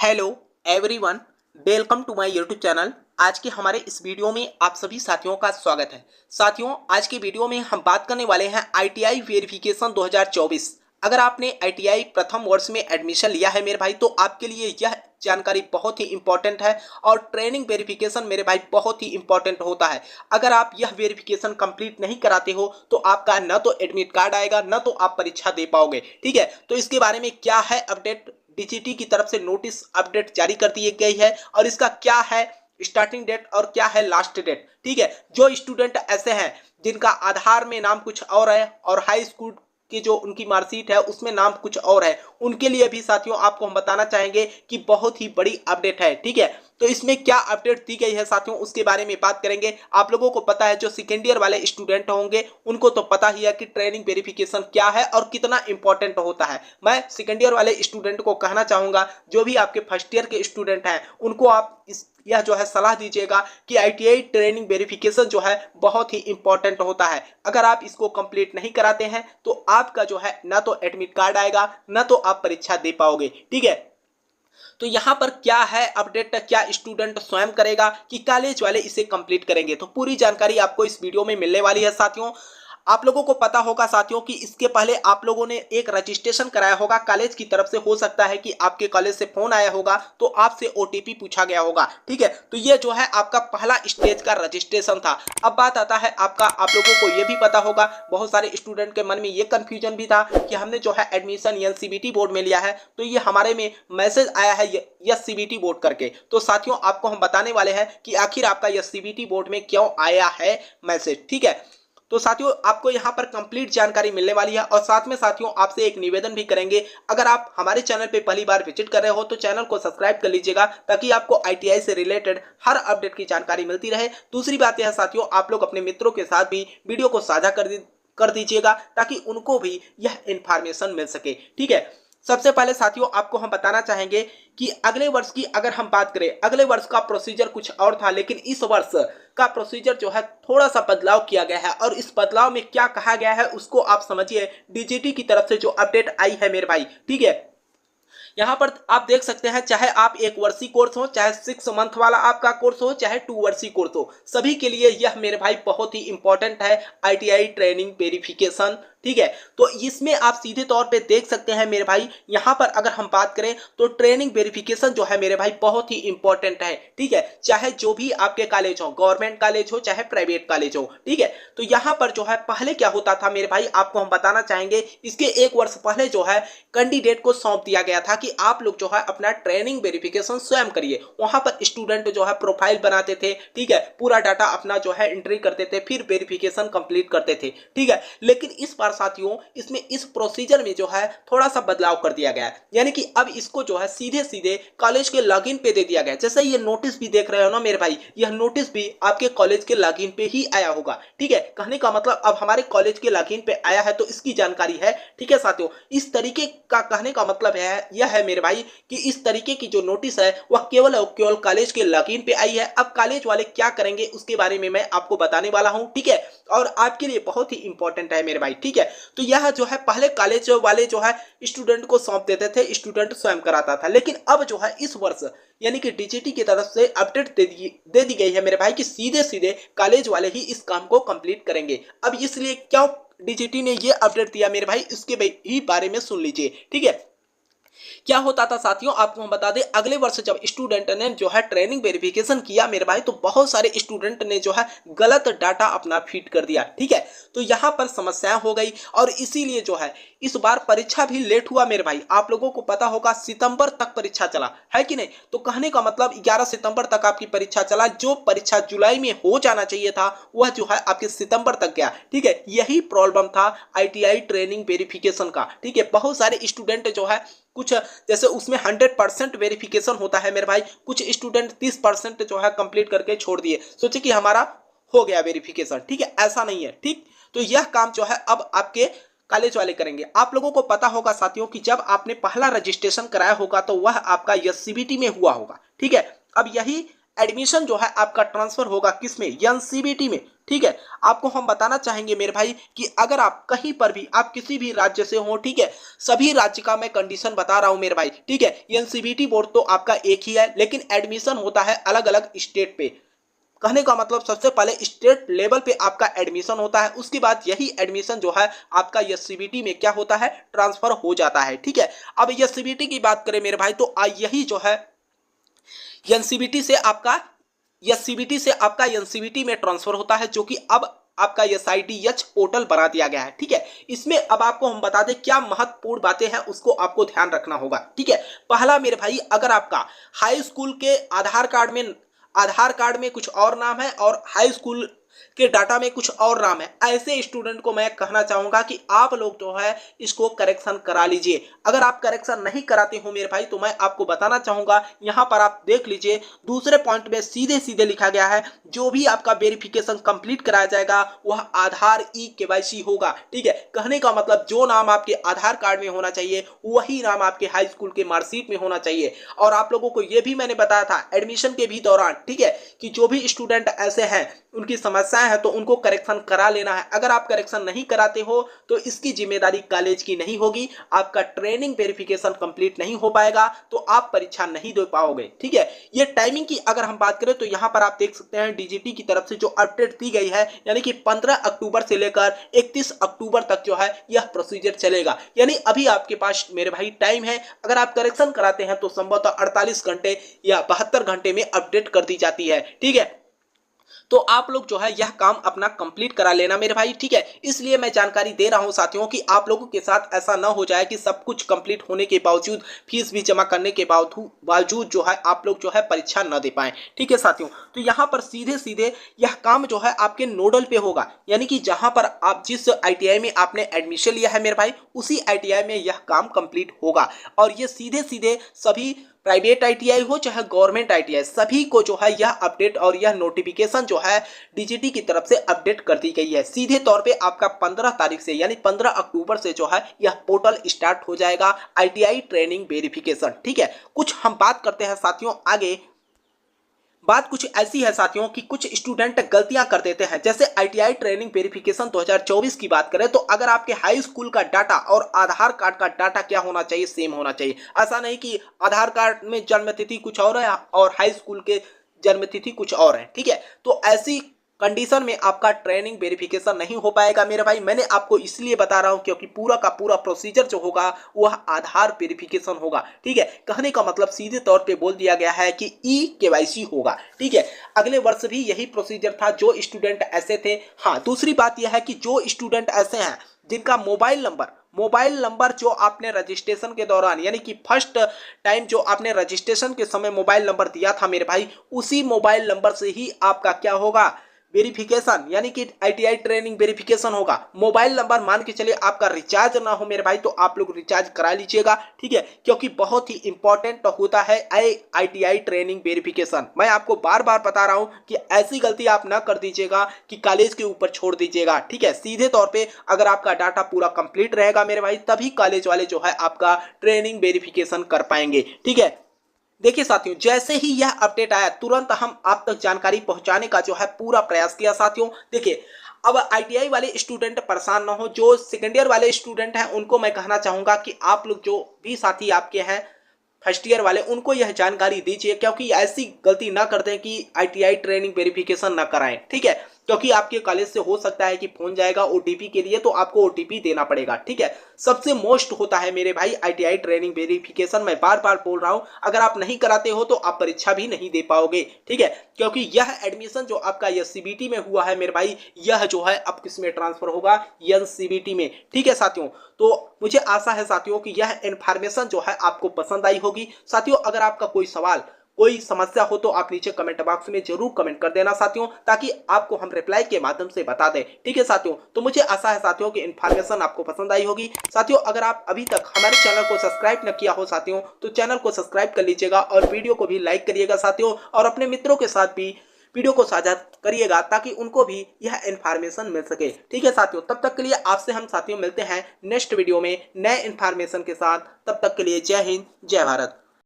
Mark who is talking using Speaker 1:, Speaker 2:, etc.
Speaker 1: Hello everyone, welcome to my YouTube channel. आज के हमारे इस वीडियो में आप सभी साथियों का स्वागत है। साथियों, आज की वीडियो में हम बात करने वाले हैं आईटीआई वेरिफिकेशन 2024। अगर आपने आईटीआई प्रथम वर्ष में एडमिशन लिया है मेरे भाई, तो आपके लिए यह जानकारी बहुत ही इंपॉर्टेंट है और ट्रेनिंग वेरिफिकेशन मेरे भाई बहुत ही इंपॉर्टेंट होता है। अगर आप यह वेरिफिकेशन कंप्लीट नहीं कराते हो तो आपका न तो एडमिट कार्ड आएगा, न तो आप परीक्षा दे पाओगे। ठीक है, तो इसके बारे में क्या है अपडेट। डीजीटी की तरफ से नोटिस अपडेट जारी कर दी गई है और इसका क्या है स्टार्टिंग डेट और क्या है लास्ट डेट। ठीक है, जो स्टूडेंट ऐसे हैं जिनका आधार में नाम कुछ और है और हाई स्कूल की जो उनकी मार्कशीट है उसमें नाम कुछ और है, उनके लिए भी साथियों आपको हम बताना चाहेंगे कि बहुत ही बड़ी अपडेट है। ठीक है, तो इसमें क्या अपडेट दी गई है साथियों, उसके बारे में बात करेंगे। आप लोगों को पता है, जो सेकेंड ईयर वाले स्टूडेंट होंगे उनको तो पता ही है कि ट्रेनिंग वेरिफिकेशन क्या है और कितना इंपॉर्टेंट होता है। मैं सेकेंड ईयर वाले स्टूडेंट को कहना चाहूंगा, जो भी आपके फर्स्ट ईयर के स्टूडेंट हैं उनको आप यह जो है सलाह दीजिएगा कि आईटीआई ट्रेनिंग वेरिफिकेशन जो है बहुत ही इंपॉर्टेंट होता है। अगर आप इसको कंप्लीट नहीं कराते हैं तो आपका जो है ना तो एडमिट कार्ड आएगा, ना तो आप परीक्षा दे पाओगे। ठीक है, तो यहां पर क्या है अपडेट, क्या स्टूडेंट स्वयं करेगा कि कॉलेज वाले इसे कंप्लीट करेंगे, तो पूरी जानकारी आपको इस वीडियो में मिलने वाली है। साथियों, आप लोगों को पता होगा साथियों कि इसके पहले आप लोगों ने एक रजिस्ट्रेशन कराया होगा कॉलेज की तरफ से। हो सकता है कि आपके कॉलेज से फोन आया होगा तो आपसे ओटीपी पूछा गया होगा। ठीक है, तो ये जो है आपका पहला स्टेज का रजिस्ट्रेशन था। अब बात आता है आपका, आप लोगों को ये भी पता होगा, बहुत सारे स्टूडेंट के मन में ये कंफ्यूजन भी था कि हमने जो है एडमिशन एनसीबीटी बोर्ड में लिया है तो ये हमारे में मैसेज आया है एससीबीटी बोर्ड करके। तो साथियों, आपको हम बताने वाले हैं कि आखिर आपका एससीबीटी बोर्ड में क्यों आया है मैसेज। ठीक है, तो साथियों आपको यहां पर कंप्लीट जानकारी मिलने वाली है और साथ में साथियों आपसे एक निवेदन भी करेंगे, अगर आप हमारे चैनल पे पहली बार विजिट कर रहे हो तो चैनल को सब्सक्राइब कर लीजिएगा ताकि आपको आईटीआई से रिलेटेड हर अपडेट की जानकारी मिलती रहे। दूसरी बात यह साथियों, आप लोग अपने मित्रों के साथ भी वीडियो को साझा कर दीजिएगा ताकि उनको भी यह इंफॉर्मेशन मिल सके। ठीक है, सबसे पहले साथियों आपको हम बताना चाहेंगे कि अगले वर्ष की अगर हम बात करें, अगले वर्ष का प्रोसीजर कुछ और था, लेकिन इस वर्ष का प्रोसीजर जो है थोड़ा सा बदलाव किया गया है और इस बदलाव में क्या कहा गया है उसको आप समझिए। डीजीटी की तरफ से जो अपडेट आई है मेरे भाई, ठीक है, यहाँ पर आप देख सकते हैं, चाहे आप एक वर्षीय कोर्स हो, चाहे 6 मंथ वाला आपका कोर्स हो, चाहे 2 वर्षीय कोर्स हो, सभी के लिए यह मेरे भाई बहुत ही इंपॉर्टेंट है आईटीआई ट्रेनिंग वेरिफिकेशन। ठीक है, तो इसमें आप सीधे तौर पे देख सकते हैं मेरे भाई, यहाँ पर अगर हम बात करें तो ट्रेनिंग वेरिफिकेशन जो है मेरे भाई बहुत ही इंपॉर्टेंट है। ठीक है, चाहे जो भी आपके कॉलेज हो, गवर्नमेंट कॉलेज हो चाहे प्राइवेट कॉलेज हो। ठीक है, तो यहाँ पर जो है पहले क्या होता था मेरे भाई, आपको हम बताना चाहेंगे, इसके 1 वर्ष पहले जो है कैंडिडेट को सौंप दिया गया था कि आप लोग जो है अपना ट्रेनिंग वेरिफिकेशन स्वयं करिए। वहां पर स्टूडेंट जो है प्रोफाइल बनाते थे, ठीक है, पूरा डाटा अपना जो है एंट्री करते थे, फिर वेरिफिकेशन कंप्लीट करते थे। ठीक है, लेकिन इस बार साथियों इसमें इस प्रोसीजर में जो है थोड़ा सा बदलाव कर दिया गया है, यानी कि अब इसको जो है सीधे सीधे कॉलेज के लॉगिन पे दे दिया गया है। जैसे ये नोटिस भी देख रहे हो ना मेरे भाई, यह नोटिस भी आपके कॉलेज के लॉगिन पे ही आया होगा। ठीक है, कहने का मतलब अब हमारे कॉलेज के लॉगिन पे आया है तो इसकी जानकारी है। ठीक है साथियों, इस तरीके का कहने का मतलब है यह है मेरे भाई कि इस तरीके की जो नोटिस है वह केवल और केवल कॉलेज के लॉगिन पे आई है। अब कॉलेज वाले क्या करेंगे उसके बारे में मैं आपको बताने वाला हूं। ठीक है, और आपके लिए बहुत ही इंपॉर्टेंट है मेरे भाई। ठीक है, तो यह जो है पहले कॉलेज वाले जो है स्टूडेंट को सौंप देते थे, स्टूडेंट स्वयं कराता था, लेकिन अब जो है इस वर्ष यानी कि डीजीटी की तरफ से अपडेट दे दी गई है मेरे भाई कि सीधे सीधे कॉलेज वाले ही इस काम को कंप्लीट करेंगे। अब इसलिए क्यों डीजीटी ने ये अपडेट दिया मेरे भाई, इसके ही बारे में सुन लीजिए। ठीक है, क्या होता था साथियों, आपको हम बता दें, अगले वर्ष जब स्टूडेंट ने जो है ट्रेनिंग वेरिफिकेशन किया मेरे भाई, तो बहुत सारे स्टूडेंट ने जो है गलत डाटा अपना फीड कर दिया। ठीक है, तो यहां पर समस्याएं हो गई और इसीलिए जो है इस बार परीक्षा भी लेट हुआ मेरे भाई। आप लोगों को पता होगा सितंबर तक परीक्षा चला है कि नहीं, तो कहने का मतलब 11 सितंबर तक आपकी परीक्षा चला। जो परीक्षा जुलाई में हो जाना चाहिए था वह जो है आपके सितंबर तक गया। ठीक है, यही प्रॉब्लम था आईटीआई ट्रेनिंग वेरिफिकेशन का। ठीक है, बहुत सारे स्टूडेंट जो है कुछ जैसे उसमें 100% वेरिफिकेशन होता है मेरे भाई, कुछ स्टूडेंट 30% जो है कंप्लीट करके छोड़ दिए, सोचे कि हमारा हो गया वेरिफिकेशन। ठीक है, ऐसा नहीं है। ठीक, तो यह काम जो है अब आपके कॉलेज वाले करेंगे। आप लोगों को पता होगा साथियों कि जब आपने पहला रजिस्ट्रेशन कराया होगा तो वह आपका एससीबीटी में हुआ होगा। ठीक है, अब यही एडमिशन जो है आपका ट्रांसफर होगा किसमें, एनसीबीटी में। ठीक है, आपको हम बताना चाहेंगे मेरे भाई कि अगर आप कहीं पर भी, आप किसी भी राज्य से हो, ठीक है, सभी राज्य का मैं कंडीशन बता रहा हूं मेरे भाई। ठीक है, एनसीबीटी बोर्ड तो आपका एक ही है, लेकिन एडमिशन होता है अलग अलग स्टेट पे। कहने का मतलब सबसे पहले स्टेट लेवल पे आपका एडमिशन होता है, उसके बाद यही एडमिशन जो है आपका एससीबीटी में क्या होता है, ट्रांसफर हो जाता है। ठीक है, अब एससीबीटी की बात करें मेरे भाई तो यही जो है एनसीबीटी से आपका एनसीबीटी में ट्रांसफर होता है, जो कि अब आपका SIDH पोर्टल बना दिया गया है। ठीक है, इसमें अब आपको हम बता दें क्या महत्वपूर्ण बातें हैं, उसको आपको ध्यान रखना होगा। ठीक है, पहला मेरे भाई, अगर आपका हाई स्कूल के आधार कार्ड में कुछ और नाम है और हाई स्कूल के डाटा में कुछ और नाम है, ऐसे स्टूडेंट को मैं कहना चाहूंगा कि आप लोग जो है इसको करेक्शन करा लीजिए। अगर आप करेक्शन नहीं कराते हो मेरे भाई तो मैं आपको बताना चाहूंगा, यहां पर आप देख लीजिए दूसरे पॉइंट में सीधे सीधे लिखा गया है, जो भी आपका वेरिफिकेशन कंप्लीट कराया जाएगा वह आधार KYC होगा। ठीक है, कहने का मतलब जो नाम आपके आधार कार्ड में होना चाहिए वही नाम आपके हाई स्कूल के मार्कशीट में होना चाहिए। और आप लोगों को यह भी मैंने बताया था एडमिशन के भी दौरान, ठीक है, कि जो भी स्टूडेंट ऐसे हैं उनकी समस्याएं हैं तो उनको करेक्शन करा लेना है। अगर आप करेक्शन नहीं कराते हो तो इसकी जिम्मेदारी कॉलेज की नहीं होगी, आपका ट्रेनिंग वेरिफिकेशन कंप्लीट नहीं हो पाएगा तो आप परीक्षा नहीं दे पाओगे। ठीक है, ये टाइमिंग की अगर हम बात करें तो यहां पर आप देख सकते हैं डीजीटी की तरफ से जो अपडेट दी गई है, यानी कि 15 अक्टूबर से लेकर 31 अक्टूबर तक जो है यह प्रोसीजर चलेगा। यानी अभी आपके पास मेरे भाई टाइम है, अगर आप करेक्शन कराते हैं तो संभवतः 48 घंटे या 72 घंटे में अपडेट कर दी जाती है। ठीक है, तो आप लोग जो है यह काम अपना कंप्लीट करा लेना मेरे भाई। ठीक है, इसलिए मैं जानकारी दे रहा हूं साथियों कि आप लोगों के साथ ऐसा ना हो जाए कि सब कुछ कंप्लीट होने के बावजूद, फीस भी जमा करने के बावजूद जो है आप लोग जो है परीक्षा न दे पाए। ठीक है साथियों, तो यहाँ पर सीधे सीधे यह काम जो है आपके नोडल पे होगा, यानी कि जहां पर आप जिस ITI में आपने एडमिशन लिया है मेरे भाई उसी ITI में यह काम कंप्लीट होगा। और ये सीधे सीधे सभी प्राइवेट ITI हो चाहे गवर्नमेंट ITI, सभी को जो है यह अपडेट और यह नोटिफिकेशन जो है DGT की तरफ से अपडेट कर दी गई है। सीधे तौर पे आपका 15 तारीख से यानी 15 अक्टूबर से जो है यह पोर्टल स्टार्ट हो जाएगा ITI ट्रेनिंग वेरिफिकेशन। ठीक है, कुछ हम बात करते हैं साथियों आगे। बात कुछ ऐसी है साथियों कि कुछ स्टूडेंट गलतियां कर देते हैं, जैसे ITI ट्रेनिंग वेरिफिकेशन 2024 की बात करें तो अगर आपके हाई स्कूल का डाटा और आधार कार्ड का डाटा क्या होना चाहिए, सेम होना चाहिए। ऐसा नहीं कि आधार कार्ड में जन्म तिथि कुछ और है और हाई स्कूल के जन्म तिथि कुछ और है। ठीक है, तो ऐसी कंडीशन में आपका ट्रेनिंग वेरिफिकेशन नहीं हो पाएगा मेरे भाई। मैंने आपको इसलिए बता रहा हूं क्योंकि पूरा का पूरा प्रोसीजर जो होगा वह आधार वेरिफिकेशन होगा। ठीक है, कहने का मतलब सीधे तौर पे बोल दिया गया है कि KYC होगा। ठीक है, अगले वर्ष भी यही प्रोसीजर था जो स्टूडेंट ऐसे थे। हाँ, दूसरी बात यह है कि जो स्टूडेंट ऐसे हैं जिनका मोबाइल नंबर जो आपने रजिस्ट्रेशन के दौरान, यानी कि फर्स्ट टाइम जो आपने रजिस्ट्रेशन के समय मोबाइल नंबर दिया था मेरे भाई, उसी मोबाइल नंबर से ही आपका क्या होगा, वेरिफिकेशन यानी कि ITI ट्रेनिंग वेरिफिकेशन होगा। मोबाइल नंबर मान के चलिए आपका रिचार्ज ना हो मेरे भाई तो आप लोग रिचार्ज करा लीजिएगा। ठीक है, क्योंकि बहुत ही इंपॉर्टेंट होता है ITI ट्रेनिंग वेरिफिकेशन। मैं आपको बार बार बता रहा हूं कि ऐसी गलती आप ना कर दीजिएगा कि कॉलेज के ऊपर छोड़ दीजिएगा। ठीक है, सीधे तौर पे अगर आपका डाटा पूरा कंप्लीट रहेगा मेरे भाई तभी कॉलेज वाले जो है आपका ट्रेनिंग वेरिफिकेशन कर पाएंगे। ठीक है, देखिए साथियों, जैसे ही यह अपडेट आया तुरंत हम आप तक जानकारी पहुंचाने का जो है पूरा प्रयास किया साथियों। देखिए, अब ITI वाले स्टूडेंट परेशान ना हो, जो सेकेंड ईयर वाले स्टूडेंट हैं उनको मैं कहना चाहूंगा कि आप लोग जो भी साथी आपके हैं फर्स्ट ईयर वाले उनको यह जानकारी दीजिए, क्योंकि ऐसी गलती ना कर दें कि ITI ट्रेनिंग वेरिफिकेशन ना कराएं। ठीक है, क्योंकि आपके कॉलेज से हो सकता है कि फोन जाएगा OTP के लिए तो आपको OTP देना पड़ेगा। ठीक है, सबसे मोस्ट होता है मेरे भाई ITI ट्रेनिंग वेरिफिकेशन। मैं बार बार बोल रहा हूं, अगर आप नहीं कराते हो तो आप परीक्षा भी नहीं दे पाओगे। ठीक है, क्योंकि यह एडमिशन जो आपका SCBT में हुआ है मेरे भाई, यह जो है अब किस में ट्रांसफर होगा, NCBT में। ठीक है साथियों, तो मुझे आशा है साथियों कि यह इन्फॉर्मेशन जो है आपको पसंद आई होगी। साथियों, अगर आपका कोई सवाल कोई समस्या हो तो आप नीचे कमेंट बॉक्स में जरूर कमेंट कर देना साथियों, ताकि आपको हम रिप्लाई के माध्यम से बता दें। ठीक है साथियों, तो मुझे आशा है साथियों कि इन्फॉर्मेशन आपको पसंद आई होगी। साथियों, अगर आप अभी तक हमारे चैनल को सब्सक्राइब न किया हो साथियों तो चैनल को सब्सक्राइब कर लीजिएगा और वीडियो को भी लाइक करिएगा साथियों, और अपने मित्रों के साथ भी वीडियो को साझा करिएगा ताकि उनको भी यह इन्फॉर्मेशन मिल सके। ठीक है साथियों, तब तक के लिए आपसे हम साथियों मिलते हैं नेक्स्ट वीडियो में नए इन्फॉर्मेशन के साथ। तब तक के लिए जय हिंद, जय भारत।